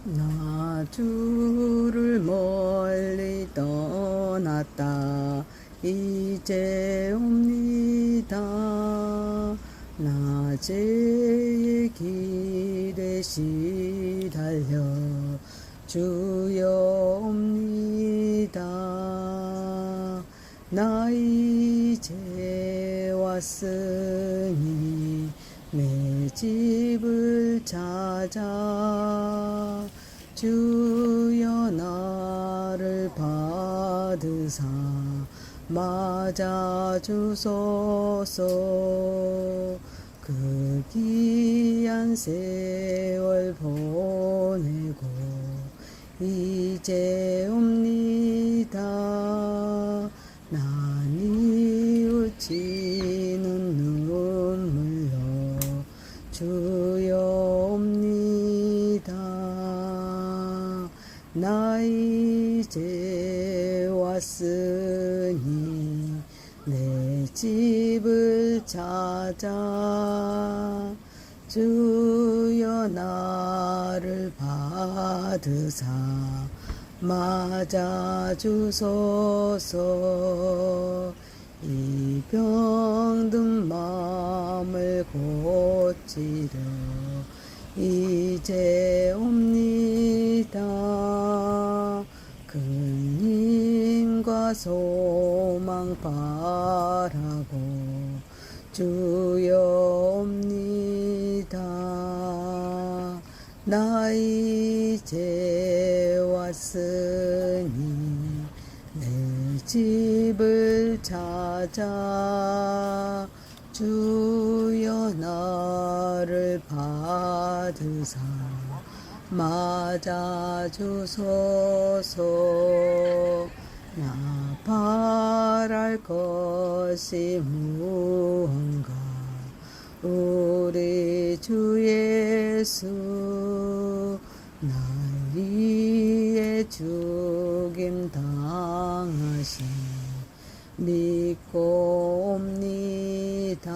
나 주를 멀리 떠났다 이제 옵니다. 낮의 길에 시달려 주여 옵니다. 나 이제 왔으니 내 집을 찾아 주여 나를 받으사 맞아주소서. 그 귀한 세월 보내고 이제 옵니다. 난 이웃지는 눈물로 주여 옵니다. 나 이제 왔으니 내 집을 찾아 주여 나를 받으사 맞아주소서. 이 병든 마음을 고치려 이제 옵니다. 큰 힘과 소망 바라고 주여 옵니다. 나 이제 왔으니 내 집을 찾아 주여 나를 받으사 맞아주소서. 나 바랄 것이 무언가 우리 주 예수 날 위해 죽임 당하신 믿고 옵니다.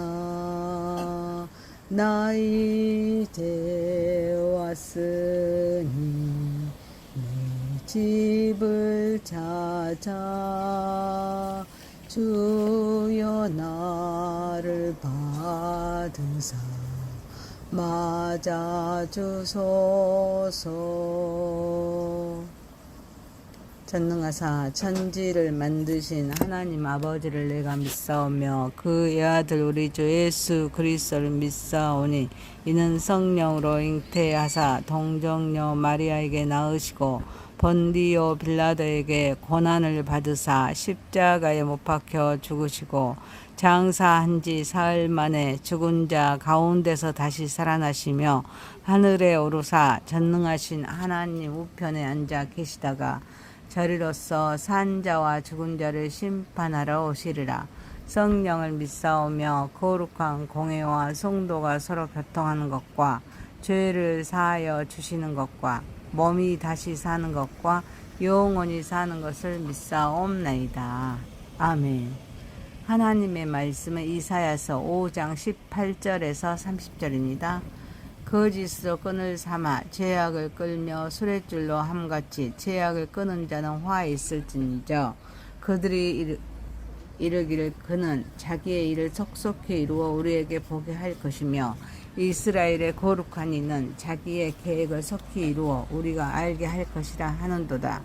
나 이제 왔으니 내 집을 찾아 주여 나를 받으사 맞아주소서. 전능하사 천지를 만드신 하나님 아버지를 내가 믿사오며 그의 아들 우리 주 예수 그리스도를 믿사오니 이는 성령으로 잉태하사 동정녀 마리아에게 낳으시고 본디오 빌라도에게 고난을 받으사 십자가에 못 박혀 죽으시고 장사한 지 사흘 만에 죽은 자 가운데서 다시 살아나시며 하늘에 오르사 전능하신 하나님 우편에 앉아 계시다가 저리로서 산 자와 죽은 자를 심판하러 오시리라. 성령을 믿사오며 거룩한 공회와 성도가 서로 교통하는 것과 죄를 사하여 주시는 것과 몸이 다시 사는 것과 영원히 사는 것을 믿사옵나이다. 아멘. 하나님의 말씀은 이사야서 5장 18절에서 30절입니다. 거짓으로 끈을 삼아 죄악을 끌며 수레줄로 함같이 죄악을 끄는 자는 화에 있을지니저. 그들이 이르기를 그는 자기의 일을 속속히 이루어 우리에게 보게 할 것이며 이스라엘의 거룩한 이는 자기의 계획을 속히 이루어 우리가 알게 할 것이라 하는도다.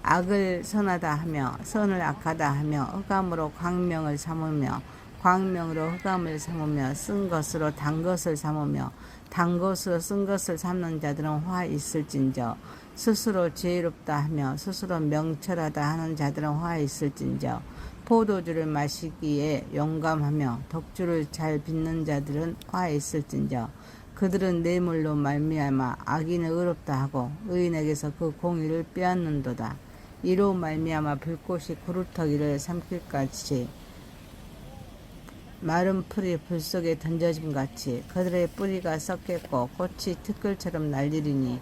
악을 선하다 하며 선을 악하다 하며 흑암으로 광명을 삼으며 광명으로 흑암을 삼으며 쓴 것으로 단 것을 삼으며 단 것으로 쓴 것을 삼는 자들은 화 있을진저. 스스로 지혜롭다 하며 스스로 명철하다 하는 자들은 화 있을진저. 포도주를 마시기에 용감하며 독주를 잘 빚는 자들은 화 있을진저. 그들은 뇌물로 말미암아 악인을 의롭다 하고 의인에게서 그 공의를 빼앗는도다. 이로 말미암아 불꽃이 구루터기를 삼킬같이 마른 풀이 불 속에 던져짐 같이 그들의 뿌리가 썩겠고 꽃이 티끌처럼 날리리니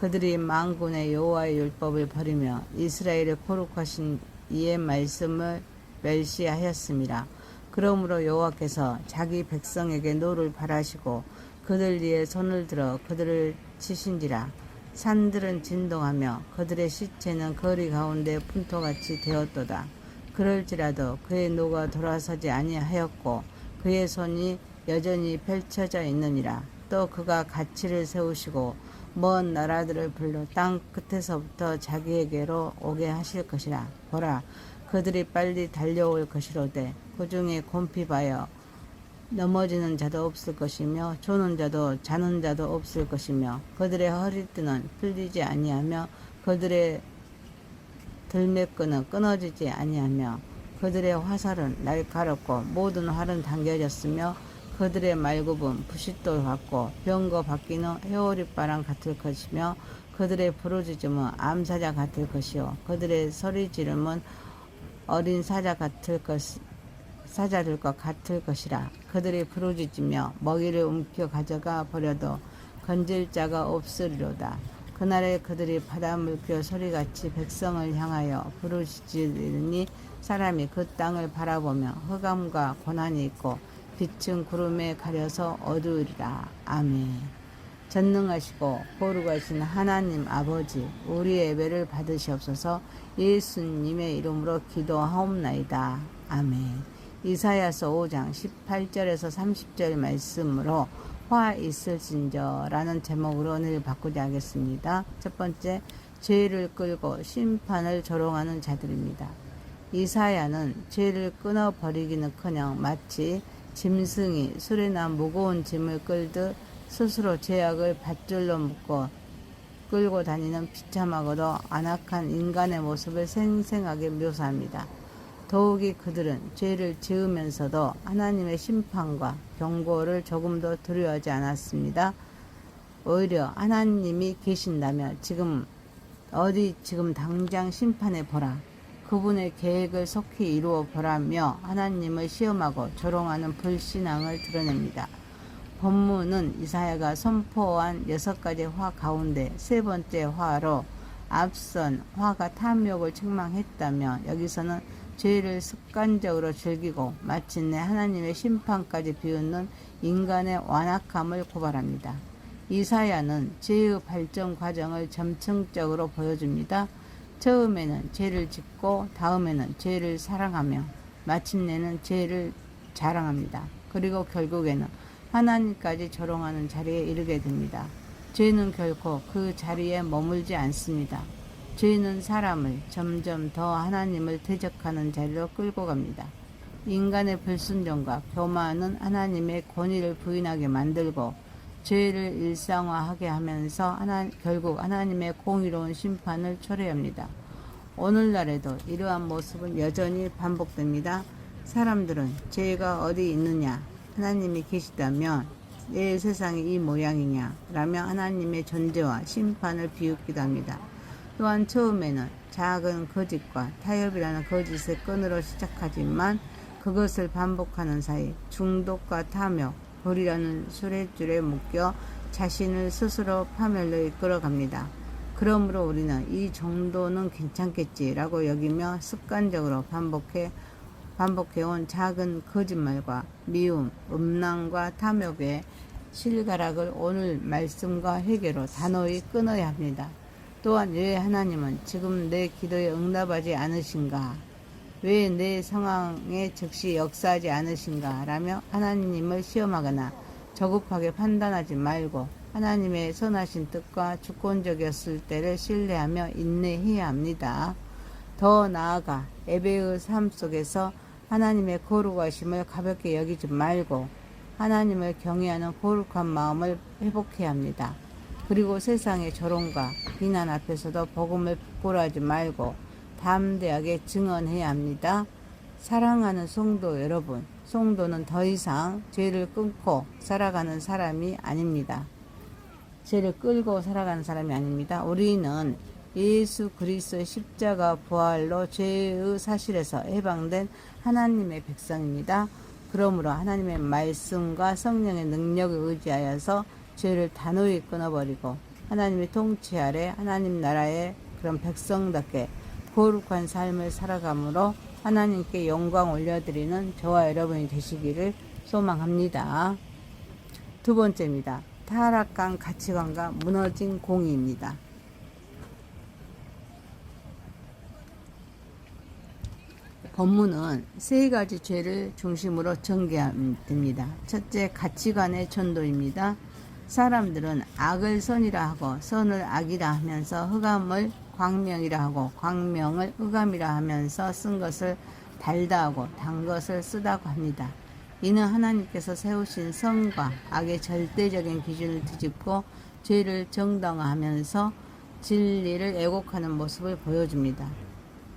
그들이 만군의 여호와의 율법을 버리며 이스라엘의 거룩하신 이의 말씀을 멸시하였습니다. 그러므로 여호와께서 자기 백성에게 노를 바라시고 그들 위에 손을 들어 그들을 치신지라. 산들은 진동하며 그들의 시체는 거리 가운데 분토같이 되었도다. 그럴지라도 그의 노가 돌아서지 아니하였고 그의 손이 여전히 펼쳐져 있느니라. 또 그가 가치를 세우시고 먼 나라들을 불러 땅 끝에서부터 자기에게로 오게 하실 것이라. 보라, 그들이 빨리 달려올 것이로되 그 중에 곰핍하여 넘어지는 자도 없을 것이며 조는 자도 자는 자도 없을 것이며 그들의 허리띠는 풀리지 아니하며 그들의 들매끈은 끊어지지 아니하며 그들의 화살은 날카롭고 모든 활은 당겨졌으며 그들의 말굽은 부싯돌 같고 병거 바퀴는 회오리바람 같을 것이며 그들의 부르짖음은 암사자 같을 것이요 그들의 소리 지름은 어린 사자들 것 같을 것이라. 그들이 부르짖으며 먹이를 움켜 가져가 버려도 건질 자가 없으리로다. 그날에 그들이 바다 물결 소리같이 백성을 향하여 부르짖으니 사람이 그 땅을 바라보며 흑암과 고난이 있고 빛은 구름에 가려서 어두우리라. 아멘. 전능하시고 거룩하신 하나님 아버지, 우리의 예배를 받으시옵소서. 예수님의 이름으로 기도하옵나이다. 아멘. 이사야서 5장 18절에서 30절 말씀으로 화 있을진저 라는 제목으로 오늘 바꾸자 하겠습니다. 첫 번째, 죄를 끌고 심판을 조롱하는 자들입니다. 이사야는 죄를 끊어버리기는커녕 마치 짐승이 수레나 무거운 짐을 끌듯 스스로 죄악을 밧줄로 묶고 끌고 다니는 비참하고도 안악한 인간의 모습을 생생하게 묘사합니다. 더욱이 그들은 죄를 지으면서도 하나님의 심판과 경고를 조금도 두려워하지 않았습니다. 오히려 하나님이 계신다면 지금 당장 심판해 보라. 그분의 계획을 속히 이루어 보라며 하나님을 시험하고 조롱하는 불신앙을 드러냅니다. 본문은 이사야가 선포한 6가지 화 가운데 세 번째 화로 앞선 화가 탐욕을 책망했다며 여기서는 죄를 습관적으로 즐기고 마침내 하나님의 심판까지 비웃는 인간의 완악함을 고발합니다. 이사야는 죄의 발전 과정을 점층적으로 보여줍니다. 처음에는 죄를 짓고 다음에는 죄를 사랑하며 마침내는 죄를 자랑합니다. 그리고 결국에는 하나님까지 조롱하는 자리에 이르게 됩니다. 죄는 결코 그 자리에 머물지 않습니다. 죄는 사람을 점점 더 하나님을 대적하는 자리로 끌고 갑니다. 인간의 불순종과 교만은 하나님의 권위를 부인하게 만들고 죄를 일상화하게 하면서 결국 하나님의 공의로운 심판을 초래합니다. 오늘날에도 이러한 모습은 여전히 반복됩니다. 사람들은 죄가 어디 있느냐, 하나님이 계시다면 왜 세상이 이 모양이냐 라며 하나님의 존재와 심판을 비웃기도 합니다. 또한 처음에는 작은 거짓과 타협이라는 거짓의 끈으로 시작하지만 그것을 반복하는 사이 중독과 탐욕, 불이라는 수레줄에 묶여 자신을 스스로 파멸로 이끌어갑니다. 그러므로 우리는 이 정도는 괜찮겠지라고 여기며 습관적으로 반복해온 작은 거짓말과 미움, 음란과 탐욕의 실가락을 오늘 말씀과 회개로 단호히 끊어야 합니다. 또한 왜 하나님은 지금 내 기도에 응답하지 않으신가? 왜 내 상황에 즉시 역사하지 않으신가? 라며 하나님을 시험하거나 저급하게 판단하지 말고 하나님의 선하신 뜻과 주권적이었을 때를 신뢰하며 인내해야 합니다. 더 나아가 예배의 삶 속에서 하나님의 거룩하심을 가볍게 여기지 말고 하나님을 경외하는 거룩한 마음을 회복해야 합니다. 그리고 세상의 조롱과 비난 앞에서도 복음을 부끄러워하지 말고 담대하게 증언해야 합니다. 사랑하는 성도 여러분, 성도는 더 이상 죄를 끊고 살아가는 사람이 아닙니다. 죄를 끌고 살아가는 사람이 아닙니다. 우리는 예수 그리스도의 십자가 부활로 죄의 사실에서 해방된 하나님의 백성입니다. 그러므로 하나님의 말씀과 성령의 능력을 의지하여서 죄를 단호히 끊어버리고 하나님의 통치 아래 하나님 나라의 그런 백성답게 거룩한 삶을 살아감으로 하나님께 영광 올려드리는 저와 여러분이 되시기를 소망합니다. 두 번째입니다. 타락한 가치관과 무너진 공의입니다. 본문은 세 가지 죄를 중심으로 전개됩니다. 첫째, 가치관의 전도입니다. 사람들은 악을 선이라 하고 선을 악이라 하면서 흑암을 광명이라 하고 광명을 흑암이라 하면서 쓴 것을 달다 하고 단 것을 쓰다고 합니다. 이는 하나님께서 세우신 선과 악의 절대적인 기준을 뒤집고 죄를 정당화하면서 진리를 왜곡하는 모습을 보여줍니다.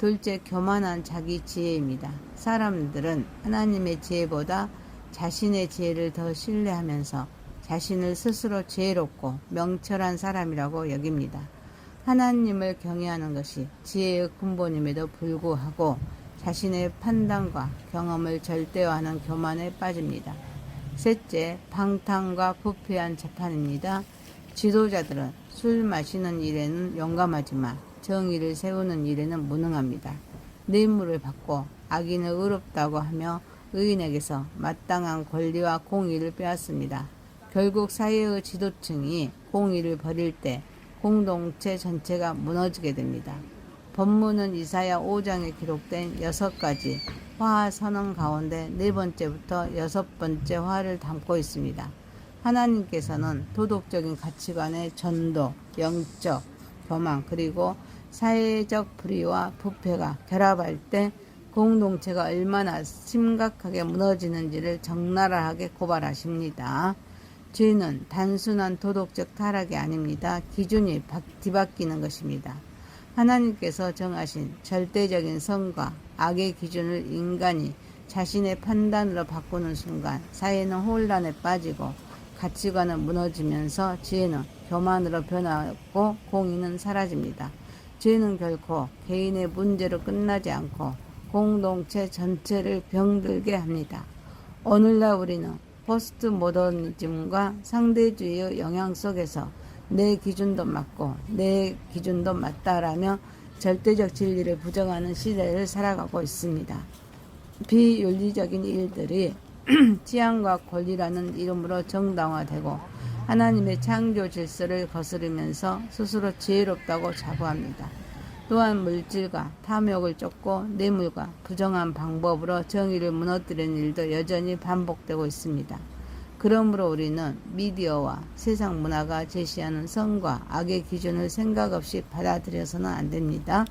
둘째, 교만한 자기 지혜입니다. 사람들은 하나님의 지혜보다 자신의 지혜를 더 신뢰하면서 자신을 스스로 지혜롭고 명철한 사람이라고 여깁니다. 하나님을 경외하는 것이 지혜의 근본임에도 불구하고 자신의 판단과 경험을 절대화하는 교만에 빠집니다. 셋째, 방탕과 부패한 재판입니다. 지도자들은 술 마시는 일에는 용감하지만 정의를 세우는 일에는 무능합니다. 뇌물을 받고 악인을 의롭다고 하며 의인에게서 마땅한 권리와 공의를 빼앗습니다. 결국 사회의 지도층이 공의를 버릴 때 공동체 전체가 무너지게 됩니다. 본문은 이사야 5장에 기록된 6가지 화 선언 가운데 4번째부터 6번째 화를 담고 있습니다. 하나님께서는 도덕적인 가치관의 전도, 영적 교만, 그리고 사회적 불의와 부패가 결합할 때 공동체가 얼마나 심각하게 무너지는지를 적나라하게 고발하십니다. 죄는 단순한 도덕적 타락이 아닙니다. 기준이 뒤바뀌는 것입니다. 하나님께서 정하신 절대적인 선과 악의 기준을 인간이 자신의 판단으로 바꾸는 순간 사회는 혼란에 빠지고 가치관은 무너지면서 지혜는 교만으로 변하고 공의는 사라집니다. 죄는 결코 개인의 문제로 끝나지 않고 공동체 전체를 병들게 합니다. 오늘날 우리는 포스트 모더니즘과 상대주의의 영향 속에서 내 기준도 맞고 내 기준도 맞다라며 절대적 진리를 부정하는 시대를 살아가고 있습니다. 비윤리적인 일들이 치안과 권리라는 이름으로 정당화되고 하나님의 창조 질서를 거스르면서 스스로 지혜롭다고 자부합니다. 또한 물질과 탐욕을 쫓고 뇌물과 부정한 방법으로 정의를 무너뜨리는 일도 여전히 반복되고 있습니다. 그러므로 우리는 미디어와 세상 문화가 제시하는 선과 악의 기준을 생각 없이 받아들여서는 안 됩니다.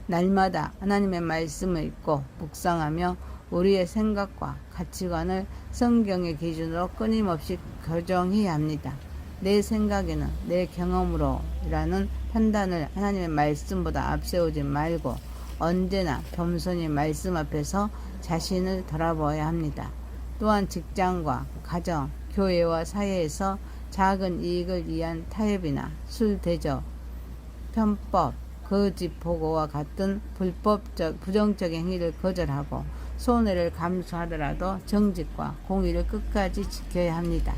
날마다 하나님의 말씀을 읽고 묵상하며 우리의 생각과 가치관을 성경의 기준으로 끊임없이 교정해야 합니다. 내 생각에는 내 경험으로라는 판단을 하나님의 말씀보다 앞세우지 말고 언제나 겸손히 말씀 앞에서 자신을 돌아보아야 합니다. 또한 직장과 가정, 교회와 사회에서 작은 이익을 위한 타협이나 술 대접, 편법, 거짓 보고와 같은 부정적인 행위를 거절하고 손해를 감수하더라도 정직과 공의를 끝까지 지켜야 합니다.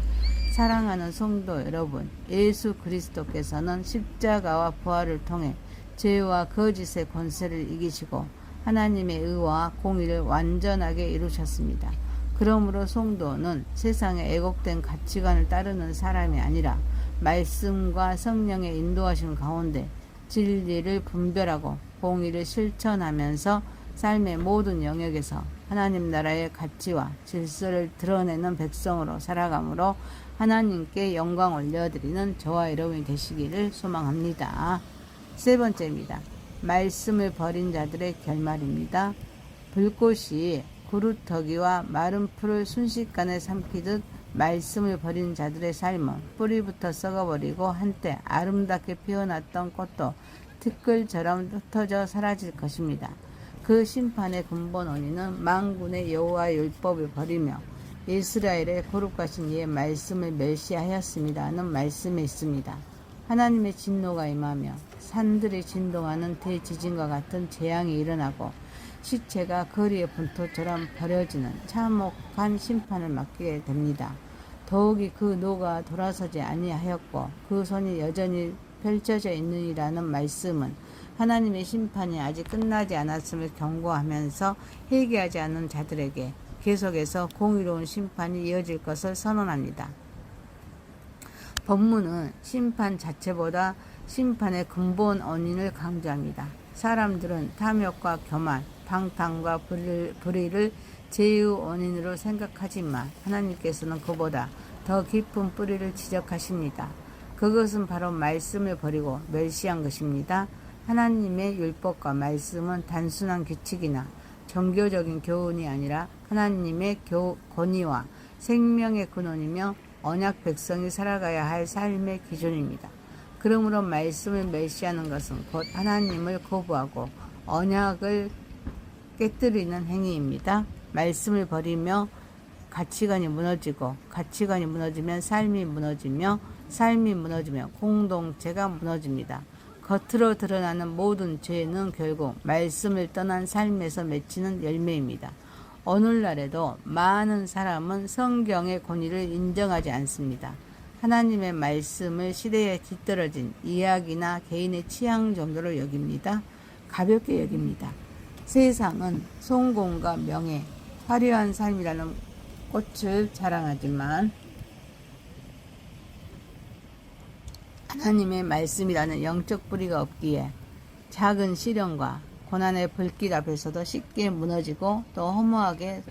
사랑하는 성도 여러분, 예수 그리스도께서는 십자가와 부활을 통해 죄와 거짓의 권세를 이기시고 하나님의 의와 공의를 완전하게 이루셨습니다. 그러므로 성도는 세상에 왜곡된 가치관을 따르는 사람이 아니라 말씀과 성령의 인도하심 가운데 진리를 분별하고 공의를 실천하면서 삶의 모든 영역에서 하나님 나라의 가치와 질서를 드러내는 백성으로 살아가므로 하나님께 영광 올려드리는 저와 여러분이 되시기를 소망합니다. 세 번째입니다. 말씀을 버린 자들의 결말입니다. 불꽃이 구루터기와 마른 풀을 순식간에 삼키듯 말씀을 버린 자들의 삶은 뿌리부터 썩어버리고 한때 아름답게 피어났던 꽃도 티끌처럼 흩어져 사라질 것입니다. 그 심판의 근본 원인은 만군의 여호와의 율법을 버리며 이스라엘의 거룩하신 이의 말씀을 멸시하였습니다는 말씀에 있습니다. 하나님의 진노가 임하며 산들이 진동하는 대지진과 같은 재앙이 일어나고 시체가 거리의 분토처럼 버려지는 참혹한 심판을 맞게 됩니다. 더욱이 그 노가 돌아서지 아니하였고 그 손이 여전히 펼쳐져 있느니라는 말씀은 하나님의 심판이 아직 끝나지 않았음을 경고하면서 회개하지 않는 자들에게 계속해서 공의로운 심판이 이어질 것을 선언합니다. 본문은 심판 자체보다 심판의 근본 원인을 강조합니다. 사람들은 탐욕과 교만, 방탕과 불의를 죄의 원인으로 생각하지만 하나님께서는 그보다 더 깊은 뿌리를 지적하십니다. 그것은 바로 말씀을 버리고 멸시한 것입니다. 하나님의 율법과 말씀은 단순한 규칙이나 종교적인 교훈이 아니라 하나님의 권위와 생명의 근원이며 언약 백성이 살아가야 할 삶의 기준입니다. 그러므로 말씀을 멸시하는 것은 곧 하나님을 거부하고 언약을 깨뜨리는 행위입니다. 말씀을 버리며 가치관이 무너지고 가치관이 무너지면 삶이 무너지며 삶이 무너지면 공동체가 무너집니다. 겉으로 드러나는 모든 죄는 결국 말씀을 떠난 삶에서 맺히는 열매입니다. 오늘날에도 많은 사람은 성경의 권위를 인정하지 않습니다. 하나님의 말씀을 시대에 뒤떨어진 이야기나 개인의 취향 정도로 여깁니다. 가볍게 여깁니다. 세상은 성공과 명예, 화려한 삶이라는 꽃을 자랑하지만 하나님의 말씀이라는 영적 뿌리가 없기에 작은 시련과 고난의 불길 앞에서도 쉽게 무너지고 또 허무하게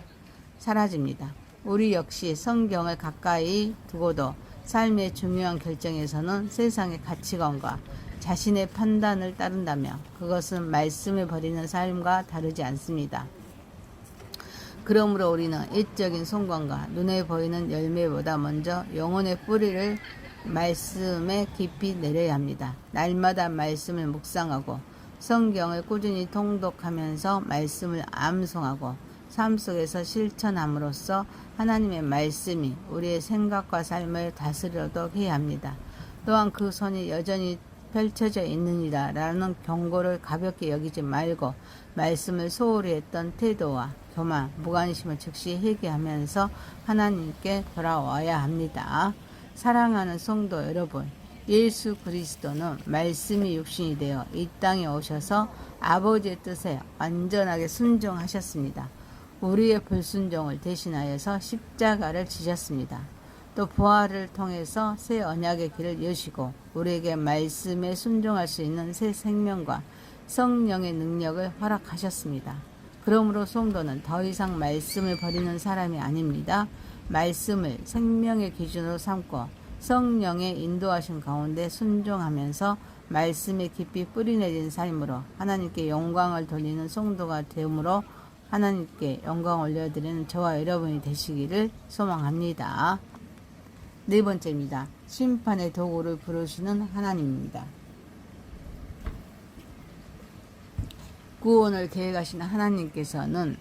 사라집니다. 우리 역시 성경을 가까이 두고도 삶의 중요한 결정에서는 세상의 가치관과 자신의 판단을 따른다면 그것은 말씀을 버리는 삶과 다르지 않습니다. 그러므로 우리는 일적인 성공과 눈에 보이는 열매보다 먼저 영혼의 뿌리를 말씀에 깊이 내려야 합니다. 날마다 말씀을 묵상하고 성경을 꾸준히 통독하면서 말씀을 암송하고 삶 속에서 실천함으로써 하나님의 말씀이 우리의 생각과 삶을 다스리도록 해야 합니다. 또한 그 손이 여전히 펼쳐져 있느니라 라는 경고를 가볍게 여기지 말고 말씀을 소홀히 했던 태도와 교만, 무관심을 즉시 회개하면서 하나님께 돌아와야 합니다. 사랑하는 성도 여러분, 예수 그리스도는 말씀이 육신이 되어 이 땅에 오셔서 아버지의 뜻에 완전하게 순종하셨습니다. 우리의 불순종을 대신하여서 십자가를 지셨습니다. 또 부활을 통해서 새 언약의 길을 여시고 우리에게 말씀에 순종할 수 있는 새 생명과 성령의 능력을 허락하셨습니다. 그러므로 성도는 더 이상 말씀을 버리는 사람이 아닙니다. 말씀을 생명의 기준으로 삼고 성령의 인도하신 가운데 순종하면서 말씀에 깊이 뿌리내린 삶으로 하나님께 영광을 돌리는 성도가 되므로 하나님께 영광 올려드리는 저와 여러분이 되시기를 소망합니다. 네 번째입니다. 심판의 도구를 부르시는 하나님입니다. 구원을 계획하신 하나님께서는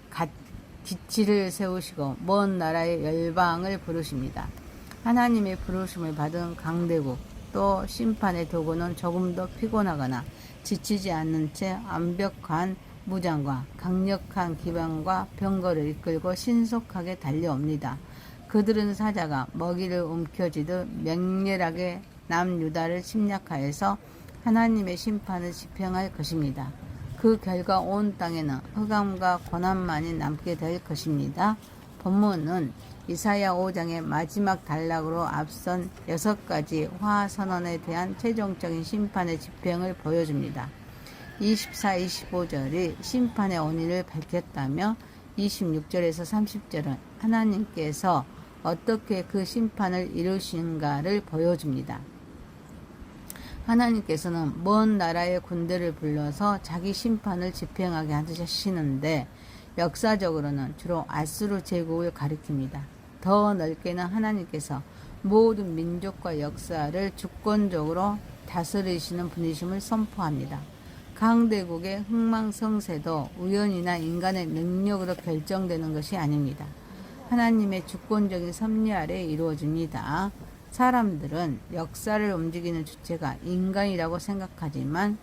기치를 세우시고 먼 나라의 열방을 부르십니다. 하나님의 부르심을 받은 강대국 또 심판의 도구는 조금 더 피곤하거나 지치지 않는 채 완벽한 무장과 강력한 기반과 병거를 이끌고 신속하게 달려옵니다. 그들은 사자가 먹이를 움켜쥐듯 맹렬하게 남유다를 침략하여서 하나님의 심판을 집행할 것입니다. 그 결과 온 땅에는 흑암과 고난만이 남게 될 것입니다. 본문은 이사야 5장의 마지막 단락으로 앞선 6가지 화선언에 대한 최종적인 심판의 집행을 보여줍니다. 24, 25절이 심판의 원인을 밝혔다며 26절에서 30절은 하나님께서 어떻게 그 심판을 이루신가를 보여줍니다. 하나님께서는 먼 나라의 군대를 불러서 자기 심판을 집행하게 하시는데 역사적으로는 주로 아수르 제국을 가리킵니다. 더 넓게는 하나님께서 모든 민족과 역사를 주권적으로 다스리시는 분이심을 선포합니다. 강대국의 흥망성쇠도 우연이나 인간의 능력으로 결정되는 것이 아닙니다. 하나님의 주권적인 섭리 아래 이루어집니다. 사람들은 역사를 움직이는 주체가 인간이라고 생각하지만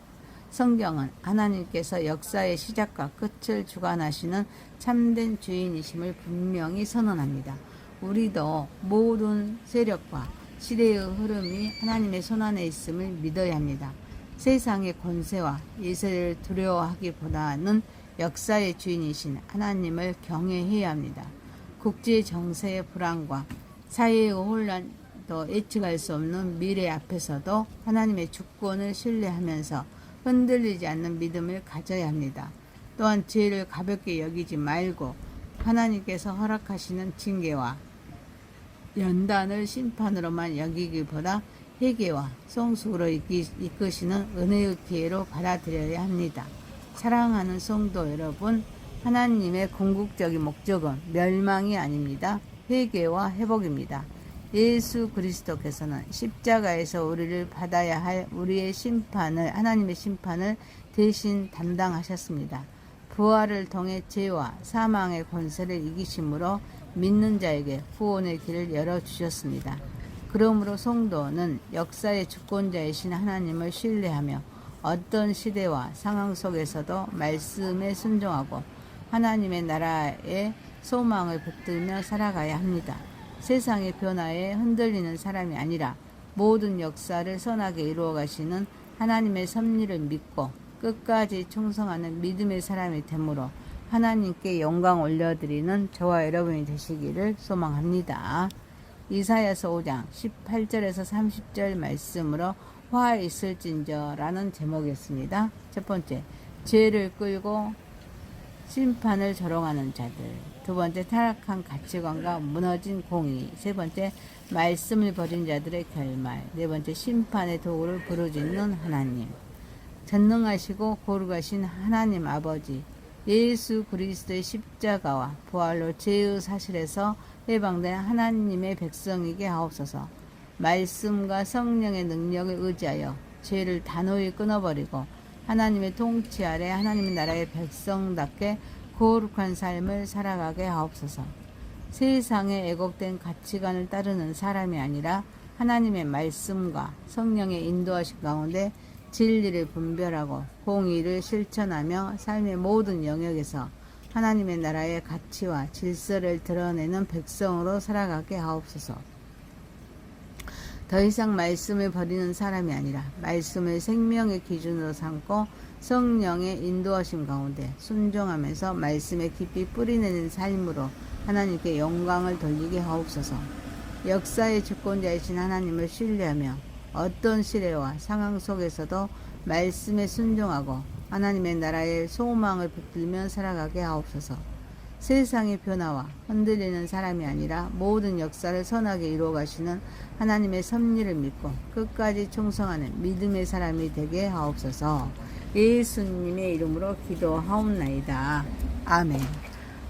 성경은 하나님께서 역사의 시작과 끝을 주관하시는 참된 주인이심을 분명히 선언합니다. 우리도 모든 세력과 시대의 흐름이 하나님의 손안에 있음을 믿어야 합니다. 세상의 권세와 예세를 두려워하기보다는 역사의 주인이신 하나님을 경외해야 합니다. 국제 정세의 불안과 사회의 혼란도 예측할 수 없는 미래 앞에서도 하나님의 주권을 신뢰하면서 흔들리지 않는 믿음을 가져야 합니다. 또한 죄를 가볍게 여기지 말고 하나님께서 허락하시는 징계와 연단을 심판으로만 여기기보다 회개와 성숙으로 이끄시는 은혜의 기회로 받아들여야 합니다. 사랑하는 성도 여러분, 하나님의 궁극적인 목적은 멸망이 아닙니다. 회개와 회복입니다. 예수 그리스도께서는 십자가에서 우리를 받아야 할 우리의 심판을, 하나님의 심판을 대신 담당하셨습니다. 부활을 통해 죄와 사망의 권세를 이기심으로 믿는 자에게 구원의 길을 열어주셨습니다. 그러므로 성도는 역사의 주권자이신 하나님을 신뢰하며 어떤 시대와 상황 속에서도 말씀에 순종하고 하나님의 나라의 소망을 붙들며 살아가야 합니다. 세상의 변화에 흔들리는 사람이 아니라 모든 역사를 선하게 이루어 가시는 하나님의 섭리를 믿고 끝까지 충성하는 믿음의 사람이 되므로 하나님께 영광 올려드리는 저와 여러분이 되시기를 소망합니다. 이사야서 5장 18절에서 30절 말씀으로 화 있을진저 라는 제목이었습니다. 첫 번째, 죄를 끌고 심판을 조롱하는 자들. 두 번째, 타락한 가치관과 무너진 공의. 세 번째, 말씀을 버린 자들의 결말. 네 번째, 심판의 도구를 부르짖는 하나님. 전능하시고 거룩하신 하나님 아버지, 예수 그리스도의 십자가와 부활로 죄의 사실에서 해방된 하나님의 백성에게 하옵소서. 말씀과 성령의 능력을 의지하여 죄를 단호히 끊어버리고 하나님의 통치 아래 하나님의 나라의 백성답게 거룩한 삶을 살아가게 하옵소서. 세상에 애곡된 가치관을 따르는 사람이 아니라 하나님의 말씀과 성령의 인도하심 가운데 진리를 분별하고 공의를 실천하며 삶의 모든 영역에서 하나님의 나라의 가치와 질서를 드러내는 백성으로 살아가게 하옵소서. 더 이상 말씀을 버리는 사람이 아니라 말씀을 생명의 기준으로 삼고 성령의 인도하심 가운데 순종하면서 말씀에 깊이 뿌리내는 삶으로 하나님께 영광을 돌리게 하옵소서. 역사의 주권자이신 하나님을 신뢰하며 어떤 시대와 상황 속에서도 말씀에 순종하고 하나님의 나라의 소망을 붙들며 살아가게 하옵소서. 세상의 변화와 흔들리는 사람이 아니라 모든 역사를 선하게 이루어 가시는 하나님의 섭리를 믿고 끝까지 충성하는 믿음의 사람이 되게 하옵소서. 예수님의 이름으로 기도하옵나이다. 아멘.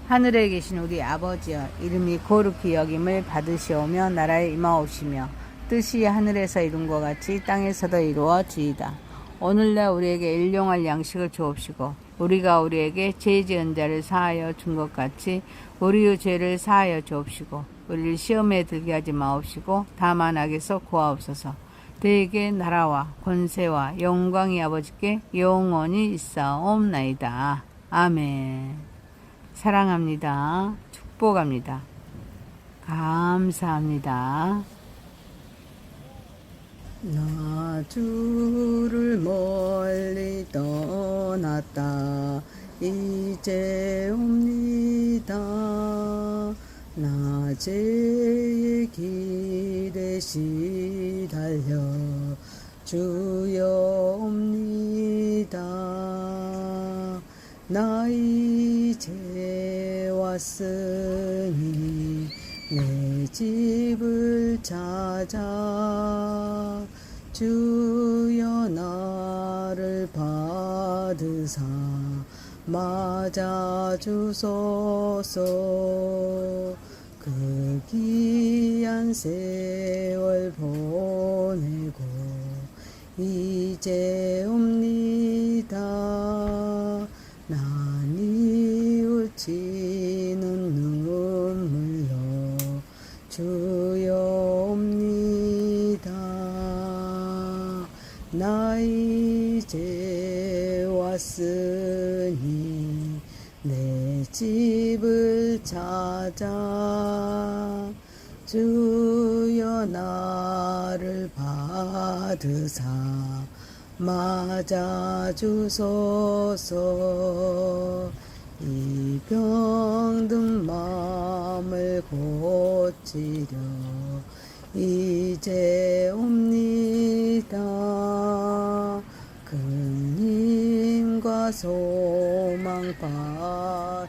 하늘에 계신 우리 아버지여, 이름이 거룩히 여김을 받으시오며 나라에 임하옵시며 뜻이 하늘에서 이룬 것 같이 땅에서도 이루어지이다. 오늘날 우리에게 일용할 양식을 주옵시고 우리가 우리에게 죄 지은 자를 사하여 준 것 같이 우리의 죄를 사하여 주옵시고 우리를 시험에 들게 하지 마옵시고 다만 악에서 구하옵소서. 대개 나라와 권세와 영광이 아버지께 영원히 있사옵나이다. 아멘. 사랑합니다. 축복합니다. 감사합니다. 나 주를 멀리 떠났다 이제 옵니다. 나 죄의 길에 시달려 주여 옵니다. 나 이제 왔으니 내 집을 찾아 주여 나를 받으사 맞아주소서. 그 귀한 세월 보내고 이제 옵니다. 나 뉘우치는 눈물로 주여 옵니다. 나 이제 왔으니 내 집을 찾아 주여 나를 받으사 맞아주소서. 이 병든 마음을 고치려 이제 옵니다. 그님 힘과 소망 바라